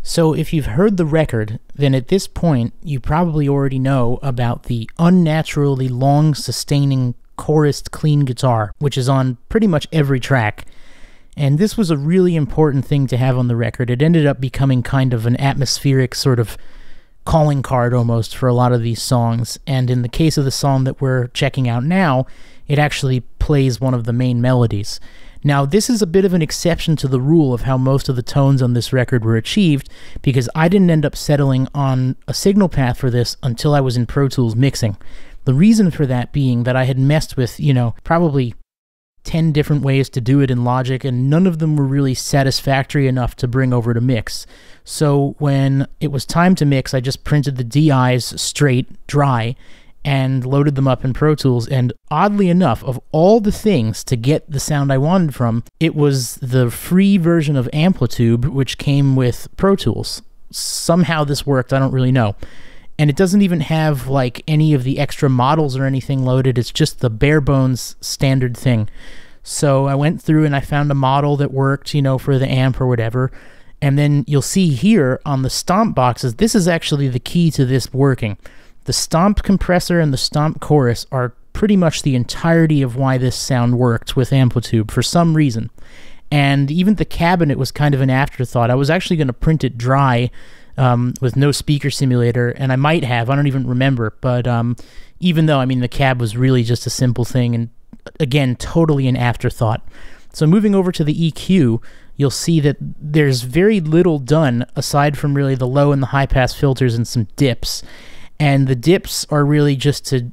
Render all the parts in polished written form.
So if you've heard the record, then at this point you probably already know about the unnaturally long sustaining chorused clean guitar, which is on pretty much every track. And this was a really important thing to have on the record. It ended up becoming kind of an atmospheric sort of calling card almost for a lot of these songs. And in the case of the song that we're checking out now, it actually plays one of the main melodies. Now, this is a bit of an exception to the rule of how most of the tones on this record were achieved, because I didn't end up settling on a signal path for this until I was in Pro Tools mixing. The reason for that being that I had messed with, probably 10 different ways to do it in Logic, and none of them were really satisfactory enough to bring over to mix. So when it was time to mix, I just printed the DIs straight, dry, and loaded them up in Pro Tools, and oddly enough, of all the things to get the sound I wanted from, it was the free version of Amplitude, which came with Pro Tools. Somehow this worked, I don't really know. And it doesn't even have, like, any of the extra models or anything loaded, it's just the bare bones standard thing. So I went through and I found a model that worked, for the amp or whatever, and then you'll see here on the Stomp boxes, this is actually the key to this working. The Stomp Compressor and the Stomp Chorus are pretty much the entirety of why this sound worked with Amplitude for some reason. And even the cabinet was kind of an afterthought. I was actually going to print it dry with no speaker simulator, and I might have, I don't even remember, but even though, the cab was really just a simple thing, and again, totally an afterthought. So moving over to the EQ, you'll see that there's very little done aside from really the low and the high pass filters and some dips. And the dips are really just to,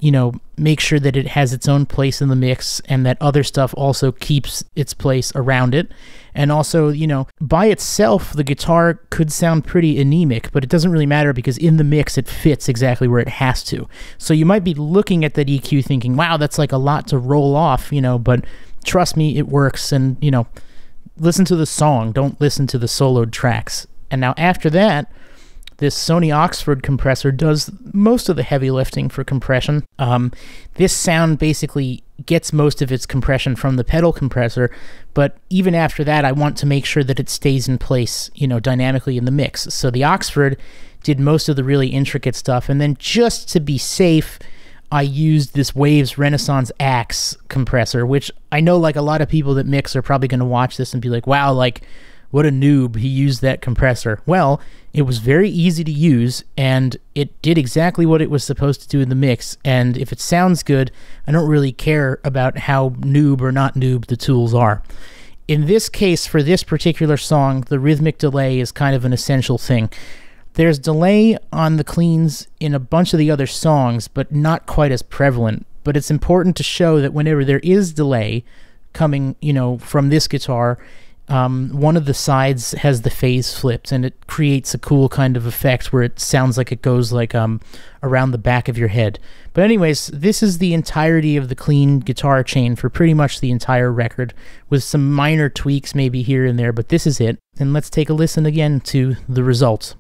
make sure that it has its own place in the mix and that other stuff also keeps its place around it. And also, by itself, the guitar could sound pretty anemic, but it doesn't really matter because in the mix it fits exactly where it has to. So you might be looking at that EQ thinking, wow, that's like a lot to roll off, but trust me, it works. And, listen to the song, don't listen to the soloed tracks. And now after that, this Sony Oxford compressor does most of the heavy lifting for compression. This sound basically gets most of its compression from the pedal compressor, but even after that, I want to make sure that it stays in place, dynamically in the mix. So the Oxford did most of the really intricate stuff, and then just to be safe, I used this Waves Renaissance Axe compressor, which I know like a lot of people that mix are probably going to watch this and be like, wow, like, what a noob, he used that compressor. Well, it was very easy to use, and it did exactly what it was supposed to do in the mix, and if it sounds good, I don't really care about how noob or not noob the tools are. In this case, for this particular song, the rhythmic delay is kind of an essential thing. There's delay on the cleans in a bunch of the other songs, but not quite as prevalent. But it's important to show that whenever there is delay coming, from this guitar, one of the sides has the phase flipped, and it creates a cool kind of effect where it sounds like it goes like around the back of your head. But anyways, this is the entirety of the clean guitar chain for pretty much the entire record, with some minor tweaks maybe here and there, but this is it. And let's take a listen again to the results.